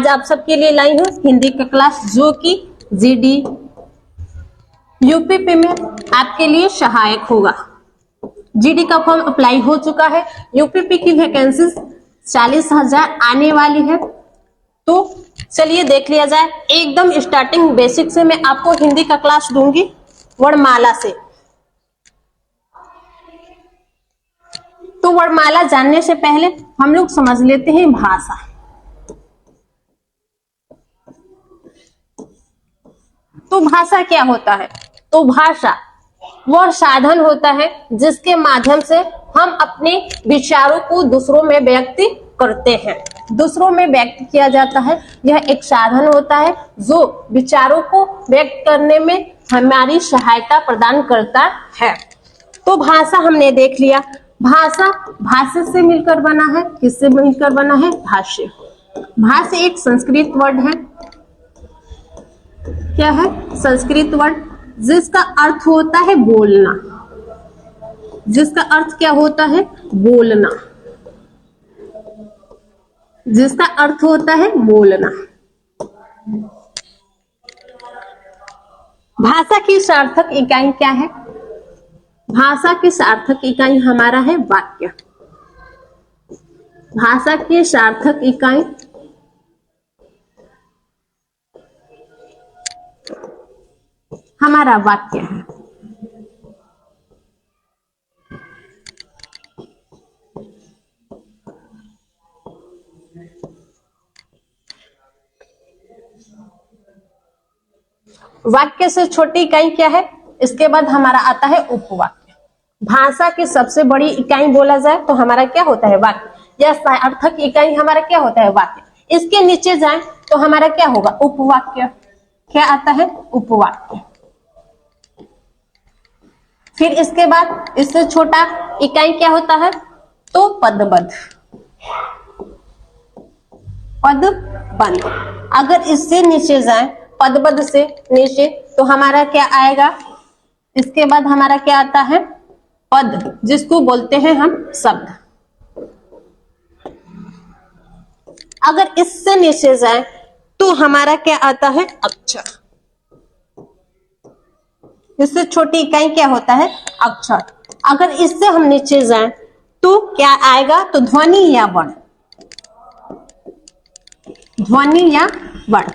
आज आप सबके लिए लाई हूँ हिंदी का क्लास, जो कि जीडी यूपीपी में आपके लिए सहायक होगा। जीडी का फॉर्म अप्लाई हो चुका है। यूपीपी की वैकेंसी 40,000 आने वाली है। तो चलिए देख लिया जाए। एकदम स्टार्टिंग बेसिक से मैं आपको हिंदी का क्लास दूंगी, वर्णमाला से। तो वर्णमाला जानने से पहले हम लोग समझ लेते हैं भाषा। तो भाषा क्या होता है? तो भाषा वह साधन होता है जिसके माध्यम से हम अपने विचारों को दूसरों में व्यक्त करते हैं। दूसरों में व्यक्त किया जाता है। यह एक साधन होता है जो विचारों को व्यक्त करने में हमारी सहायता प्रदान करता है। तो भाषा हमने देख लिया। भाषा भाष्य से मिलकर बना है। किससे मिलकर बना है? भाष्य। भाष्य एक संस्कृत वर्ड है। क्या है? संस्कृत वर्ड, जिसका अर्थ होता है बोलना। जिसका अर्थ क्या होता है? बोलना। जिसका अर्थ होता है बोलना। भाषा की सार्थक इकाई क्या है? भाषा की सार्थक इकाई हमारा है वाक्य। भाषा की सार्थक इकाई हमारा वाक्य है। वाक्य से छोटी इकाई क्या है? इसके बाद हमारा आता है उपवाक्य। भाषा की सबसे बड़ी इकाई बोला जाए तो हमारा क्या होता है? वाक्य। या सार्थक इकाई हमारा क्या होता है? वाक्य। इसके नीचे जाए तो हमारा क्या होगा? उपवाक्य। क्या आता है? उपवाक्य। फिर इसके बाद इससे छोटा इकाई क्या होता है? तो पदबद्ध। पदबद्ध। अगर इससे नीचे जाए, पदबद्ध से नीचे, तो हमारा क्या आएगा? इसके बाद हमारा क्या आता है? पद, जिसको बोलते हैं हम शब्द। अगर इससे नीचे जाए तो हमारा क्या आता है? अक्षर। इससे छोटी इकाई क्या होता है? अक्षर। अगर इससे हम नीचे जाएं तो क्या आएगा? तो ध्वनि या वर्ण। ध्वनि या वर्ण।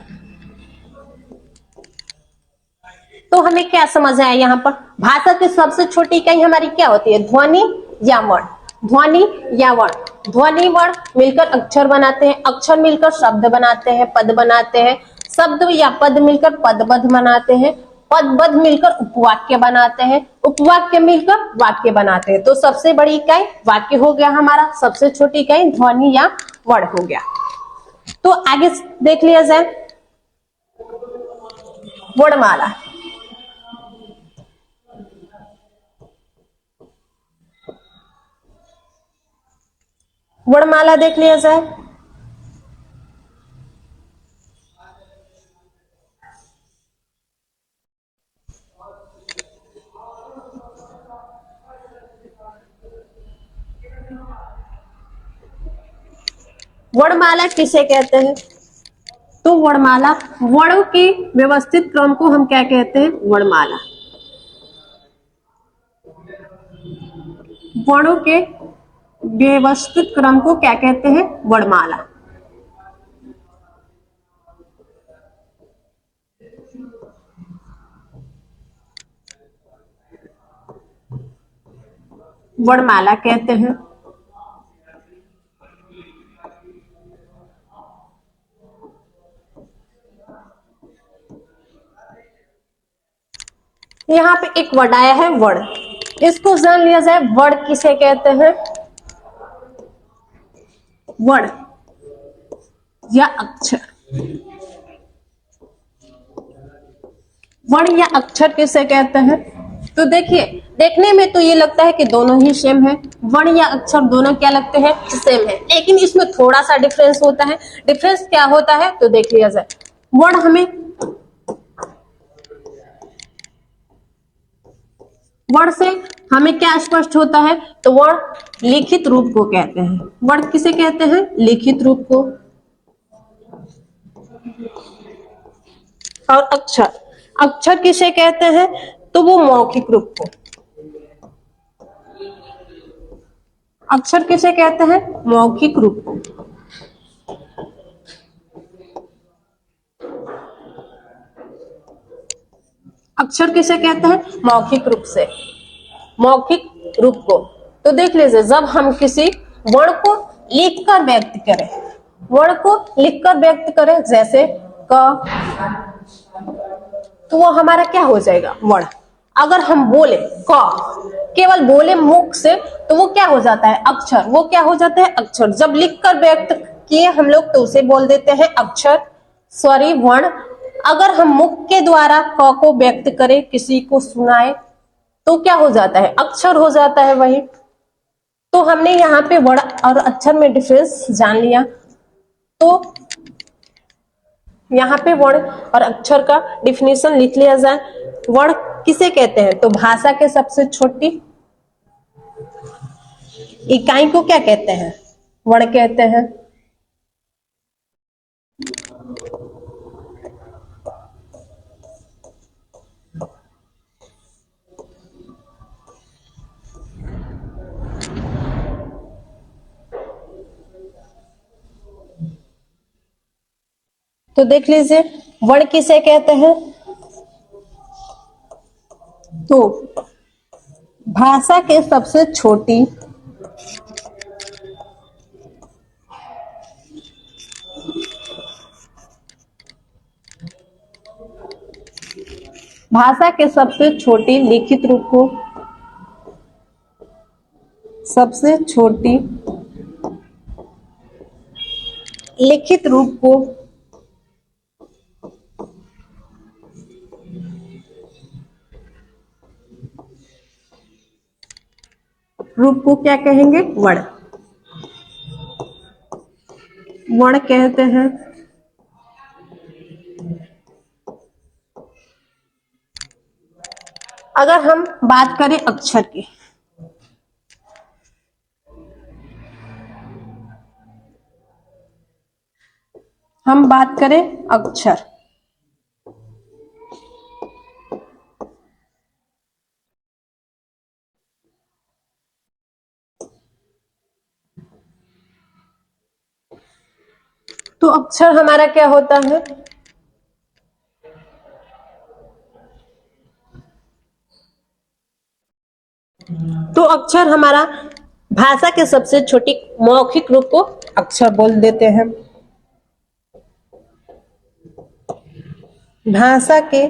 तो हमें क्या समझ आया यहाँ पर? भाषा की सबसे छोटी इकाई हमारी क्या होती है? ध्वनि या वर्ण। ध्वनि या वर्ण। ध्वनि वर्ण मिलकर अक्षर बनाते हैं। अक्षर मिलकर शब्द बनाते हैं, पद बनाते हैं। शब्द या पद मिलकर पदबद्ध बनाते हैं। पदबद्ध मिलकर उपवाक्य बनाते हैं। उपवाक्य मिलकर वाक्य बनाते हैं। तो सबसे बड़ी इकाई वाक्य हो गया हमारा, सबसे छोटी इकाई ध्वनि या वर्ण हो गया। तो आगे देख लिया जाए वर्णमाला। वर्णमाला देख लिया जाए। वर्णमाला किसे कहते हैं? तो वर्णमाला, वर्णों के व्यवस्थित क्रम को हम क्या कहते हैं? वर्णमाला। वर्णों के व्यवस्थित क्रम को क्या कहते हैं? वर्णमाला। वर्णमाला कहते हैं। यहाँ पे एक वर्ड आया है वर्ण। इसको जान लिया जाए, वर्ण किसे कहते हैं? वर्ण या अक्षर। वर्ण या अक्षर किसे कहते हैं? तो देखिए, देखने में तो ये लगता है कि दोनों ही सेम है। वर्ण या अक्षर दोनों क्या लगते हैं? सेम है। लेकिन इसमें थोड़ा सा डिफरेंस होता है। डिफरेंस क्या होता है? तो देख लिया जाए। वर्ण हमें, वर्ण से हमें क्या स्पष्ट होता है? तो वर्ण लिखित रूप को कहते हैं। वर्ण किसे कहते हैं? लिखित रूप को। और अक्षर, अक्षर किसे कहते हैं? तो वो मौखिक रूप को। अक्षर किसे कहते हैं? मौखिक रूप को। अक्षर किसे कहते हैं? मौखिक रूप से, मौखिक रूप को। तो देख लीजिए, जब हम किसी वर्ण को लिखकर व्यक्त करें, वर्ण को लिखकर व्यक्त करें, जैसे क, तो वो हमारा क्या हो जाएगा? वर्ण। अगर हम बोले क, केवल बोले मुख से, तो वो क्या हो जाता है? अक्षर। वो क्या हो जाता है? अक्षर। जब लिखकर व्यक्त किए हम लोग, तो उसे बोल देते हैं अक्षर, सॉरी वर्ण। अगर हम मुख के द्वारा क को व्यक्त करें, किसी को सुनाए, तो क्या हो जाता है? अक्षर हो जाता है वही। तो हमने यहाँ पे वर्ण और अक्षर में डिफरेंस जान लिया। तो यहाँ पे वर्ण और अक्षर का डिफिनेशन लिख लिया जाए। वर्ण किसे कहते हैं? तो भाषा के सबसे छोटी इकाई को क्या कहते हैं? वर्ण कहते हैं। तो देख लीजिए, वर्ण किसे कहते हैं? तो भाषा के सबसे छोटी भाषा के सबसे छोटी लिखित रूप को, सबसे छोटी लिखित रूप को क्या कहेंगे? वर्ण। वर्ण कहते हैं। अगर हम बात करें अक्षर की, हम बात करें अक्षर, तो अक्षर हमारा क्या होता है? तो अक्षर हमारा भाषा के सबसे छोटी मौखिक रूप को अक्षर बोल देते हैं। भाषा के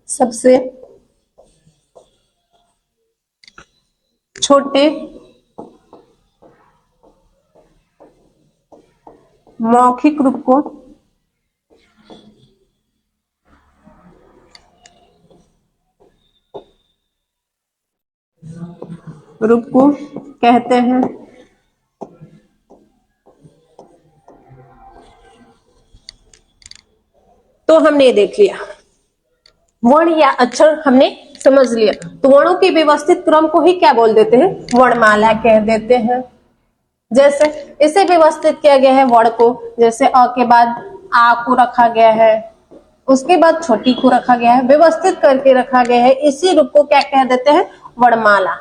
सबसे छोटे मौखिक रूप को कहते हैं। तो हमने ये देख लिया, वर्ण या अक्षर हमने समझ लिया। तो वर्णों के व्यवस्थित क्रम को ही क्या बोल देते हैं? वर्णमाला कह देते हैं। जैसे इसे व्यवस्थित किया गया है वर्ण को, जैसे अ के बाद आ को रखा गया है, उसके बाद छोटी को रखा गया है, व्यवस्थित करके रखा गया है। इसी रूप को क्या कह देते हैं? वर्णमाला।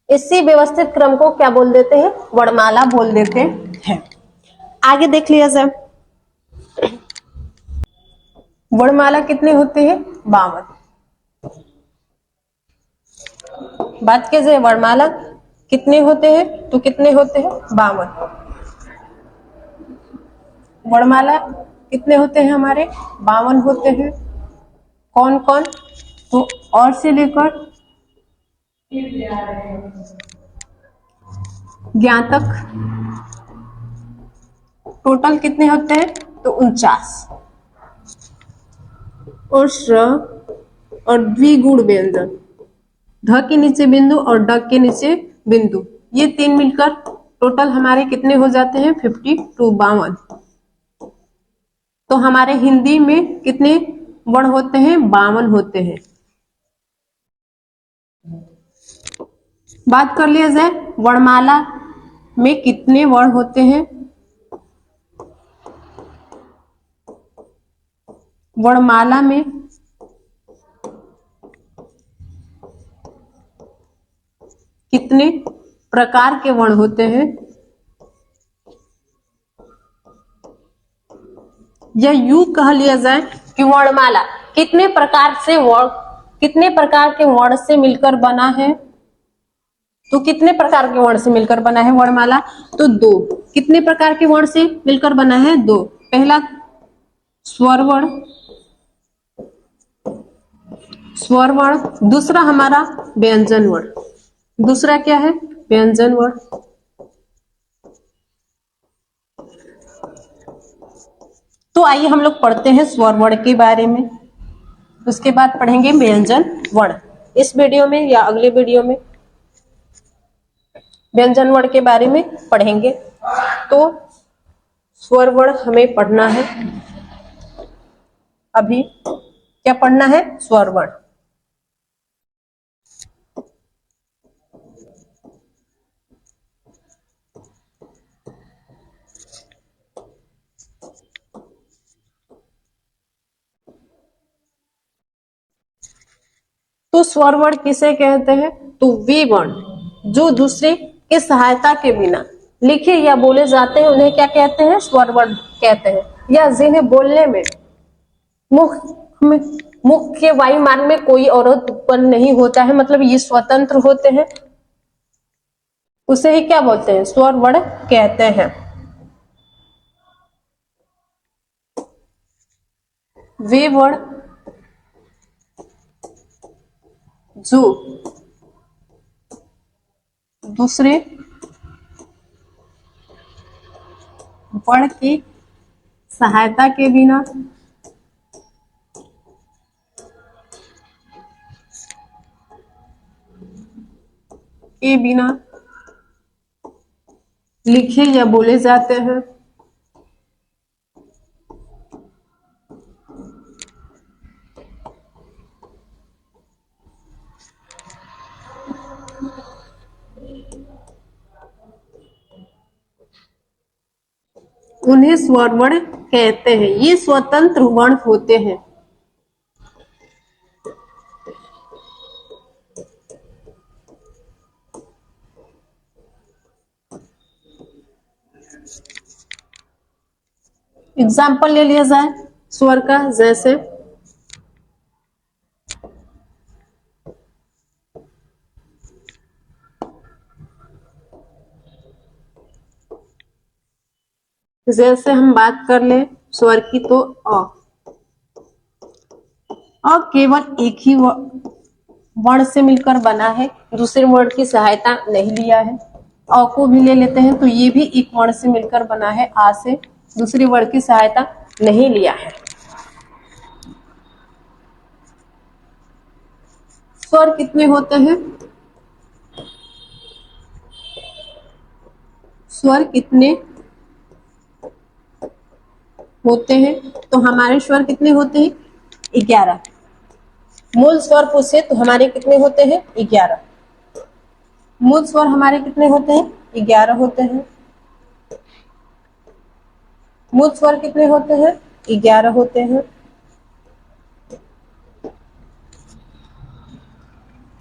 इसी व्यवस्थित क्रम को क्या बोल देते हैं? वर्णमाला बोल देते हैं। आगे देख लिया जाए, वर्णमाला कितने होते हैं? 52। बात की जाए वर्णमाला कितने होते हैं, तो कितने होते हैं? 52। वर्णमाला कितने होते हैं हमारे? 52 होते हैं। कौन कौन? तो और से लेकर ज्ञ तक टोटल कितने होते हैं? तो 49। और श और द्विगुण व्यंजन, ध के नीचे बिंदु और ड के नीचे बिंदु, ये तीन मिलकर टोटल हमारे कितने हो जाते हैं? 52, 52। तो हमारे हिंदी में कितने वर्ण होते हैं? 52 होते हैं। बात कर लिया जाए वर्णमाला में कितने वर्ण होते हैं, वर्णमाला में कितने प्रकार के वर्ण होते हैं, या यूं कह लिया जाए कि वर्णमाला कितने प्रकार के वर्ण से मिलकर बना है। तो कितने प्रकार के वर्ण से मिलकर बना है वर्णमाला? तो दो। कितने प्रकार के वर्ण से मिलकर बना है? दो। पहला स्वर वर्ण, दूसरा हमारा व्यंजन वर्ण। दूसरा क्या है? व्यंजन वर्ण। तो आइए हम लोग पढ़ते हैं स्वर वर्ण के बारे में, उसके बाद पढ़ेंगे व्यंजन वर्ण। इस वीडियो में या अगले वीडियो में व्यंजन वर्ण के बारे में पढ़ेंगे। तो स्वर वर्ण हमें पढ़ना है। अभी क्या पढ़ना है? स्वर वर्ण। तो स्वर वर्ण किसे कहते हैं? तो वे वर्ण जो दूसरे के सहायता के बिना लिखे या बोले जाते हैं उन्हें क्या कहते हैं? स्वर वर्ण कहते हैं। या जिन्हें बोलने में मुख के वायु मार्ग में कोई अवरोध उत्पन्न नहीं होता है, मतलब ये स्वतंत्र होते हैं, उसे ही क्या बोलते हैं? स्वर वर्ण कहते हैं। वे वर्ण जो दूसरे वर्ण की सहायता के बिना लिखे या बोले जाते हैं, उन्हें स्वर वर्ण कहते हैं। ये स्वतंत्र वर्ण होते हैं। एग्जाम्पल ले लिया जाए स्वर का, जैसे हम बात कर ले स्वर की, तो अ केवल एक ही वर्ण से मिलकर बना है, दूसरे वर्ण की सहायता नहीं लिया है। अ को भी ले लेते हैं तो ये भी एक वर्ण से मिलकर बना है, आ से दूसरे वर्ण की सहायता नहीं लिया है। स्वर कितने होते हैं? स्वर कितने होते हैं? तो हमारे स्वर कितने होते हैं? 11। मूल स्वर पूछे तो हमारे कितने होते हैं? 11। मूल स्वर हमारे कितने होते हैं? 11 होते हैं। मूल स्वर कितने होते हैं? 11 होते हैं।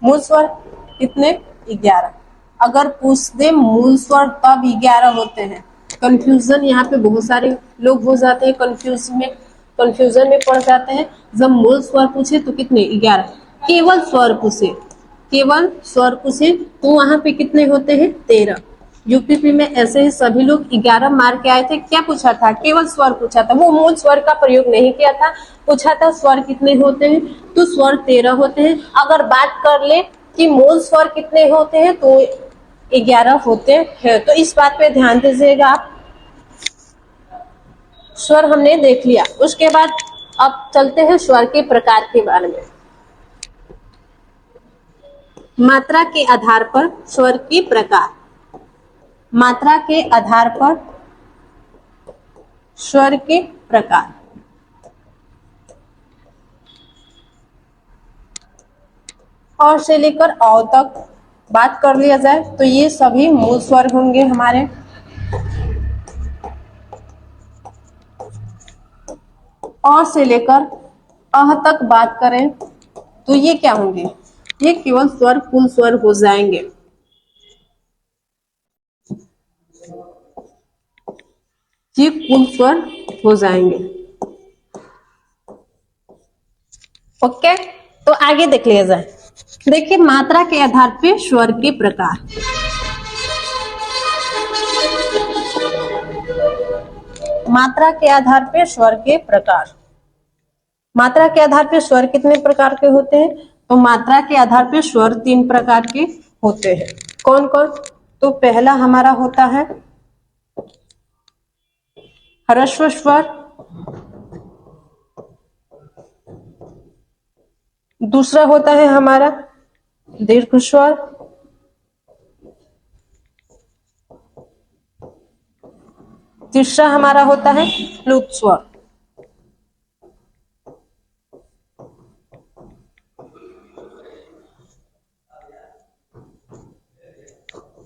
मूल स्वर कितने? 11। अगर पूछ दे मूल स्वर तब 11 होते हैं। कंफ्यूजन यहाँ पे बहुत सारे लोग हो जाते हैं, कंफ्यूजन में पड़ जाते हैं। जब मूल स्वर पूछे तो कितने? 11। केवल स्वर पूछे तो वहां पे कितने होते हैं? 13। यूपीपी में ऐसे ही सभी लोग 11 मार के आए थे। क्या पूछा था? केवल स्वर पूछा था, वो मूल स्वर का प्रयोग नहीं किया था। पूछा था स्वर कितने होते हैं, तो स्वर 13 होते हैं। अगर बात कर ले कि मूल स्वर कितने होते हैं तो 11 होते हैं। तो इस बात पे ध्यान दीजिएगा आप। स्वर हमने देख लिया, उसके बाद अब चलते हैं स्वर के प्रकार के बारे में। मात्रा के आधार पर स्वर के प्रकार। मात्रा के आधार पर स्वर के प्रकार। और से लेकर औ तक बात कर लिया जाए तो ये सभी मूल स्वर होंगे हमारे। और से लेकर अह तक बात करें तो ये क्या होंगे, ये केवल स्वर कुल स्वर हो जाएंगे। ये कुल स्वर हो जाएंगे। ओके, तो आगे देख लिया जाए। देखिए मात्रा के आधार पे स्वर के प्रकार। मात्रा के आधार पे स्वर के प्रकार। मात्रा के आधार पे स्वर कितने प्रकार के होते हैं? तो मात्रा के आधार पे स्वर 3 प्रकार के होते हैं। कौन कौन? तो पहला हमारा होता है ह्रस्व स्वर, दूसरा होता है हमारा दीर्घ स्वर, तीसरा हमारा होता है प्लुत स्वर।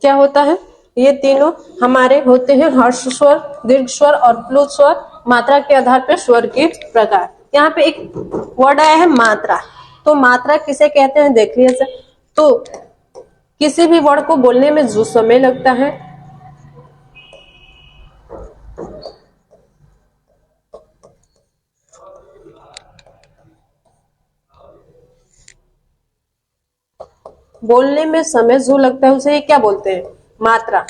क्या होता है? ये तीनों हमारे होते हैं ह्रस्व स्वर, दीर्घ स्वर और प्लुत स्वर। मात्रा के आधार पर स्वर के प्रकार। यहाँ पे एक वर्ड आया है मात्रा। तो मात्रा किसे कहते हैं देख लीजिए। तो किसी भी वर्ड को बोलने में जो समय लगता है, बोलने में समय जो लगता है उसे क्या बोलते हैं? मात्रा।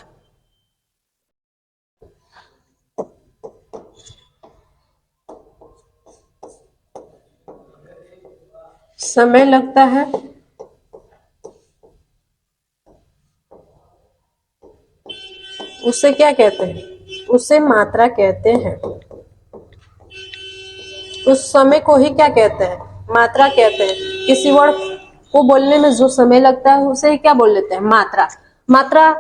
समय लगता है उसे क्या कहते हैं? उसे मात्रा कहते हैं। उस समय को ही क्या कहते हैं? मात्रा कहते हैं। किसी वर्ड को बोलने में जो समय लगता है उसे क्या बोल लेते हैं? मात्रा। मात्रा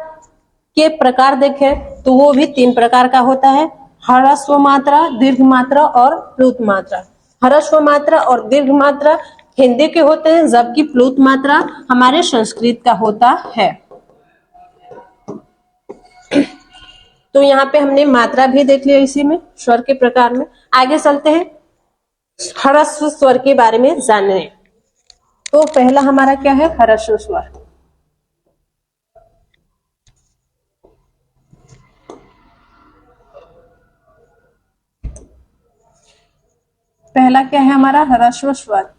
के प्रकार देखें तो वो भी 3 प्रकार का होता है, ह्रस्व मात्रा, दीर्घ मात्रा और प्लुत मात्रा। ह्रस्व मात्रा और दीर्घ मात्रा हिंदी के होते हैं, जबकि प्लुत मात्रा हमारे संस्कृत का होता है। तो यहाँ पे हमने मात्रा भी देख लिया इसी में, स्वर के प्रकार में। आगे चलते हैं ह्रस्व स्वर के बारे में जानने। तो पहला हमारा क्या है? ह्रस्व स्वर। पहला क्या है हमारा? ह्रस्व स्वर।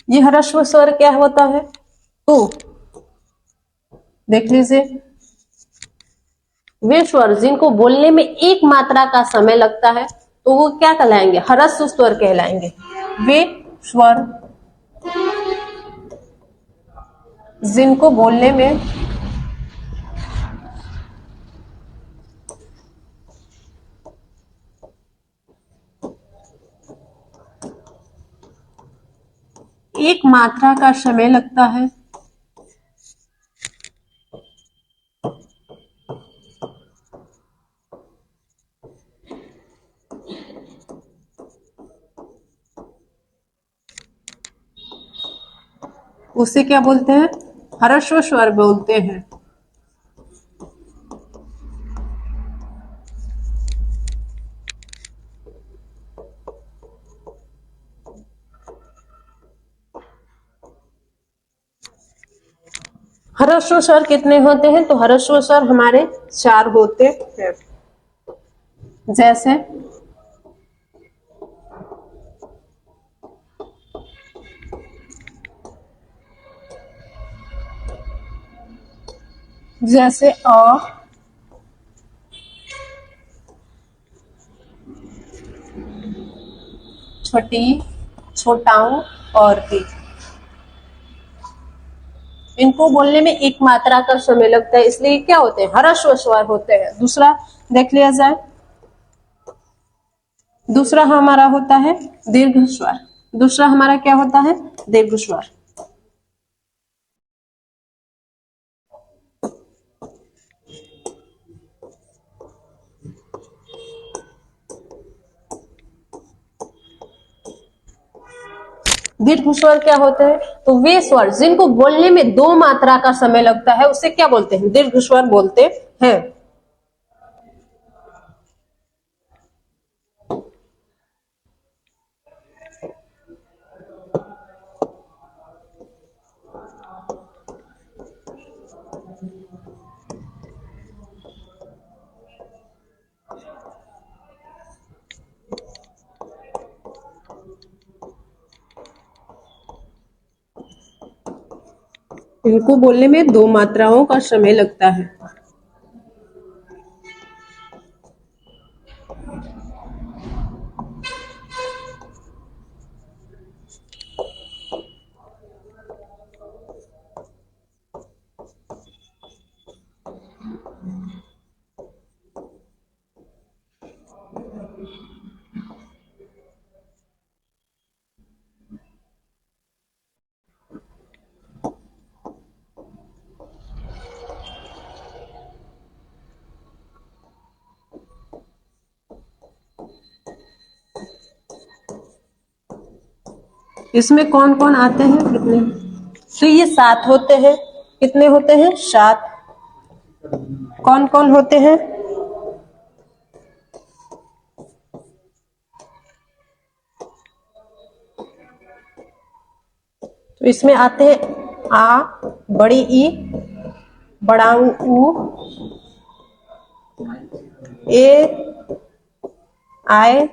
ये ह्रस्व स्वर क्या होता है? तो देख लीजिए, वे स्वर जिनको बोलने में एक मात्रा का समय लगता है तो वो क्या कहलाएंगे? ह्रस्व स्वर कहलाएंगे। वे स्वर जिनको बोलने में एक मात्रा का समय लगता है उसे क्या बोलते हैं? ह्रस्व स्वर बोलते हैं। ह्रस्व स्वर कितने होते हैं? तो ह्रस्व स्वर हमारे 4 होते हैं। जैसे जैसे अ, छोटी, छोटाऊ और ती। इनको बोलने में एक मात्रा का समय लगता है, इसलिए क्या होते हैं? ह्रस्व स्वर होते हैं। दूसरा देख लिया जाए, दूसरा हमारा होता है दीर्घ स्वर। दूसरा हमारा क्या होता है? दीर्घ स्वर। दीर्घ स्वर क्या होते हैं? तो वे स्वर जिनको बोलने में 2 मात्रा का समय लगता है उसे क्या बोलते हैं? दीर्घ स्वर बोलते हैं। इनको बोलने में 2 मात्राओं का समय लगता है। इसमें कौन कौन आते हैं, कितने? तो ये 7 होते हैं। कितने होते हैं? 7। कौन कौन होते हैं? तो इसमें आते हैं आ, बड़ी ई, बड़ा ऊ, ए, आए,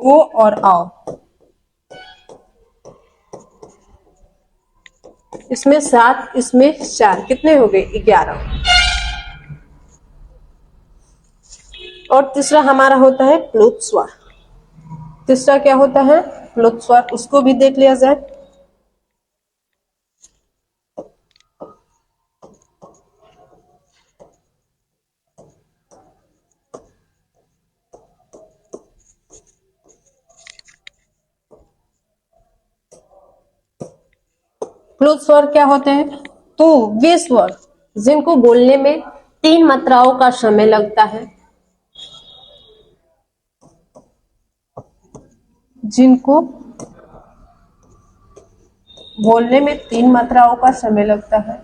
ओ और आओ। इसमें 7, इसमें 4, कितने हो गए? 11। और तीसरा हमारा होता है प्लुत स्वर। तीसरा क्या होता है? प्लुत स्वर। उसको भी देख लिया जाए। प्लुत स्वर क्या होते हैं? तो वे स्वर जिनको बोलने में 3 मात्राओं का समय लगता है, जिनको बोलने में 3 मात्राओं का समय लगता है,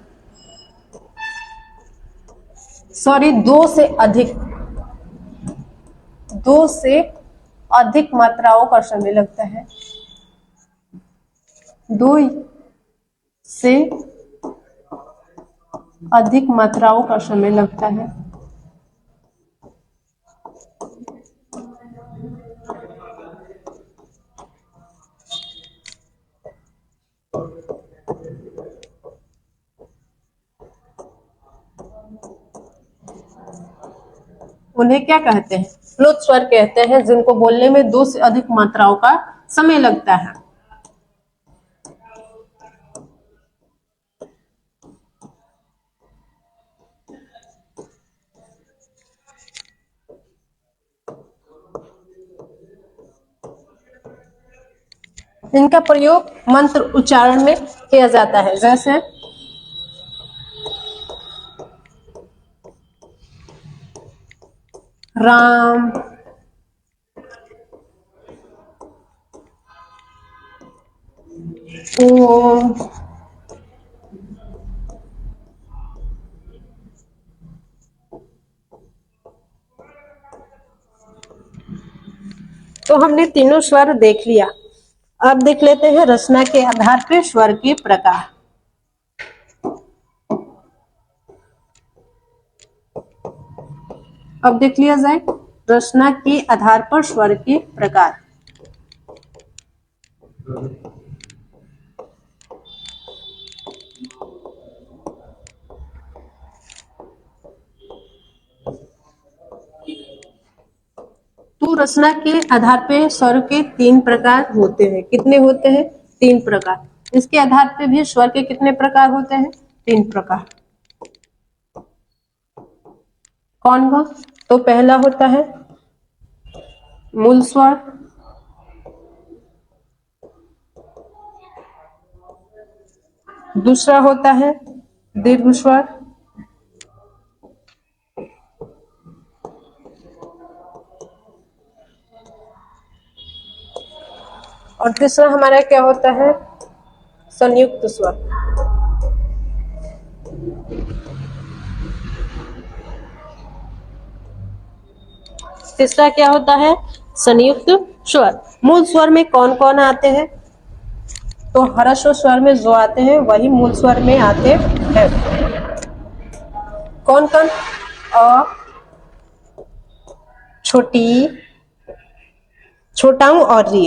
सॉरी 2 से अधिक मात्राओं का समय लगता है। 2 से अधिक मात्राओं का समय लगता है। उन्हें क्या कहते हैं? प्लुत स्वर कहते हैं, जिनको बोलने में 2 से अधिक मात्राओं का समय लगता है। इनका प्रयोग मंत्र उच्चारण में किया जाता है, जैसे राम, ओम, तो हमने तीनों स्वर देख लिया। अब देख लेते हैं रचना के आधार पर स्वर के प्रकार। अब देख लिया जाए रचना के आधार पर स्वर के प्रकार। तो रचना के आधार पे स्वर के 3 प्रकार होते हैं। कितने होते हैं? 3 प्रकार। इसके आधार पे भी स्वर के कितने प्रकार होते हैं? 3 प्रकार। कौन कौन? तो पहला होता है मूल स्वर, दूसरा होता है दीर्घ स्वर, और तीसरा हमारा क्या होता है? संयुक्त स्वर। तीसरा क्या होता है? संयुक्त स्वर। मूल स्वर में कौन कौन आते हैं? तो ह्रस्व स्वर में जो आते हैं वही मूल स्वर में आते हैं। कौन कौन? अ, छोटी, छोटा ऊ और री,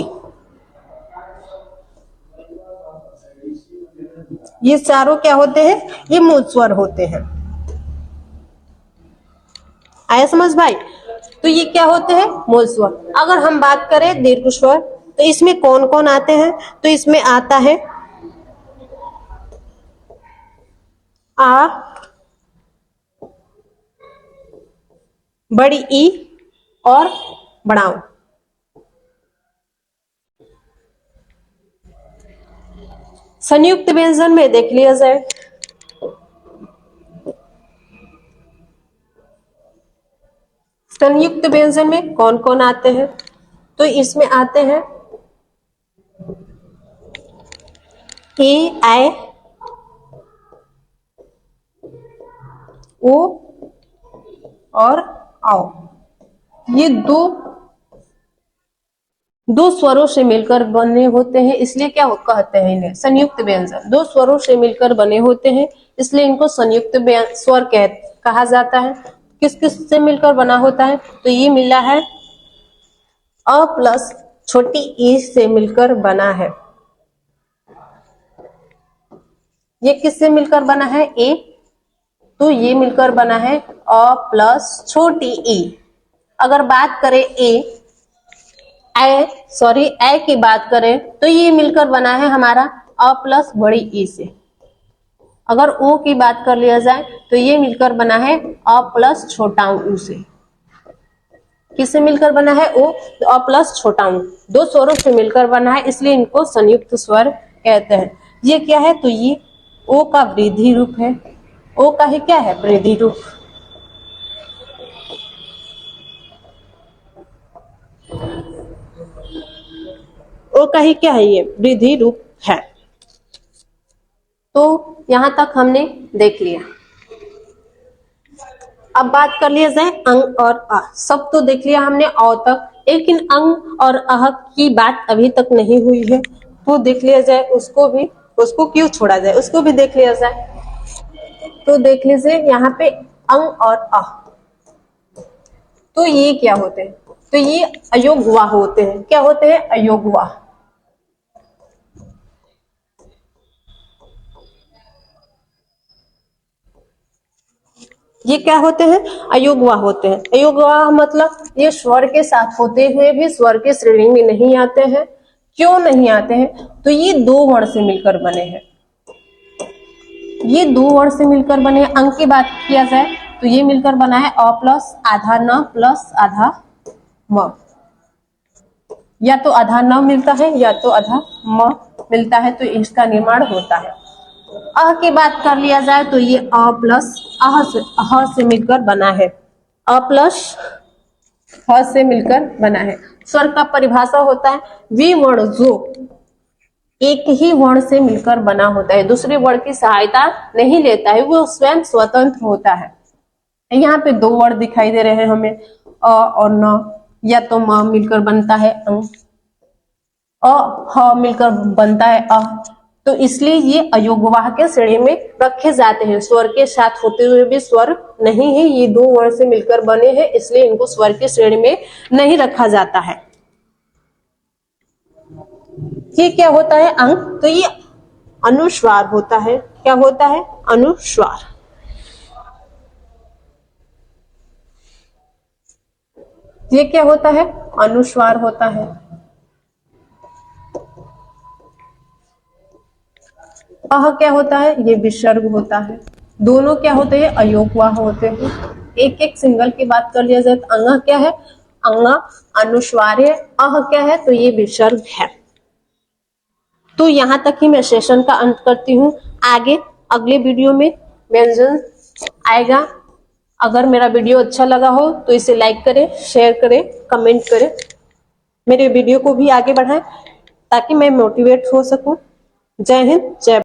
ये चारों क्या होते हैं? ये मूल स्वर होते हैं। आया समझ भाई? तो ये क्या होते हैं? मूल स्वर। अगर हम बात करें दीर्घ स्वर, तो इसमें कौन कौन आते हैं? तो इसमें आता है आ, बड़ी ई और बड़ा ऊ। संयुक्त व्यंजन में देख लिया जाए, संयुक्त व्यंजन में कौन कौन आते हैं? तो इसमें आते हैं ए, आए, ओ और आओ। ये दो स्वरों से मिलकर बने होते हैं, इसलिए क्या कहते हैं इन्हें? संयुक्त व्यंजन। दो स्वरों से मिलकर बने होते हैं, इसलिए इनको संयुक्त स्वर कहा जाता है। किस किस से मिलकर बना होता है? तो ये मिला है अ प्लस छोटी ई से मिलकर बना है। ये किससे मिलकर बना है? ए। तो ये मिलकर बना है अ प्लस छोटी ई। अगर बात करें ए की बात करें, तो ये मिलकर बना है हमारा अ प्लस बड़ी ई से। अगर ओ की बात कर लिया जाए, तो ये मिलकर बना है अ प्लस छोटा ऊ से। किससे मिलकर बना है? ओ। तो अ प्लस छोटा ऊ दो स्वरों से मिलकर बना है, इसलिए इनको संयुक्त स्वर कहते हैं। ये क्या है? तो ये ओ का वृद्धि रूप है। ओ का ही क्या है? वृद्धि रूप। ओ का ही क्या है? ये वृद्धि रूप है। तो यहां तक हमने देख लिया। अब बात कर लिया जाए अंग और अ। सब तो देख लिया हमने अ तक, लेकिन अंग और अह की बात अभी तक नहीं हुई है। तो देख लिया जाए उसको भी, उसको क्यों छोड़ा जाए, उसको भी देख लिया जाए। तो देख लीजिए यहाँ पे अंग और अह, तो ये क्या होते हैं? तो ये अयोगवाह होते हैं। क्या होते हैं? अयोगवाह। ये क्या होते हैं? अयोगवाह होते हैं। अयोगवाह मतलब ये स्वर के साथ होते हुए भी स्वर के श्रेणी में नहीं आते हैं। क्यों नहीं आते हैं? तो ये दो वर्ण से मिलकर बने हैं। ये दो वर्ण से मिलकर बने हैं। अंग की बात किया जाए, तो ये मिलकर बना है अ प्लस आधा न प्लस आधा म। या तो आधा न मिलता है या तो आधा म मिलता है, तो इसका निर्माण होता है। अह की बात कर लिया जाए, तो ये अ प्लस अह से मिलकर बना है। अ प्लस ह से मिलकर बना है। स्वर का परिभाषा होता है वे वर्ण जो एक ही वर्ण से मिलकर बना होता है, दूसरे वर्ण की सहायता नहीं लेता है, वो स्वयं स्वतंत्र होता है। यहाँ पे दो वर्ण दिखाई दे रहे हैं हमें, अ और न। या तो म मिलकर बनता है अंग, अ ह मिलकर बनता है अ। तो इसलिए ये अयोगवाह के श्रेणी में रखे जाते हैं। स्वर के साथ होते हुए भी स्वर नहीं है, ये दो वर्ण से मिलकर बने हैं, इसलिए इनको स्वर की श्रेणी में नहीं रखा जाता है। ये क्या होता है? अंग। तो ये अनुस्वार होता है। क्या होता है? अनुस्वार। ये क्या होता है? अनुस्वार होता है। अह क्या होता है? ये विसर्ग होता है। दोनों क्या होते हैं? अयोगवाह होते हैं। एक एक सिंगल की बात कर लिया जाए, तो अंग क्या है? अंग अनुस्वार है। अह क्या है? तो ये विसर्ग है। तो यहां तक ही मैं सेशन का अंत करती हूँ। आगे अगले वीडियो में व्यंजन आएगा। अगर मेरा वीडियो अच्छा लगा हो तो इसे लाइक करें, शेयर करें, कमेंट करें। मेरे वीडियो को भी आगे बढ़ाएं ताकि मैं मोटिवेट हो सकूं। जय हिंद, जय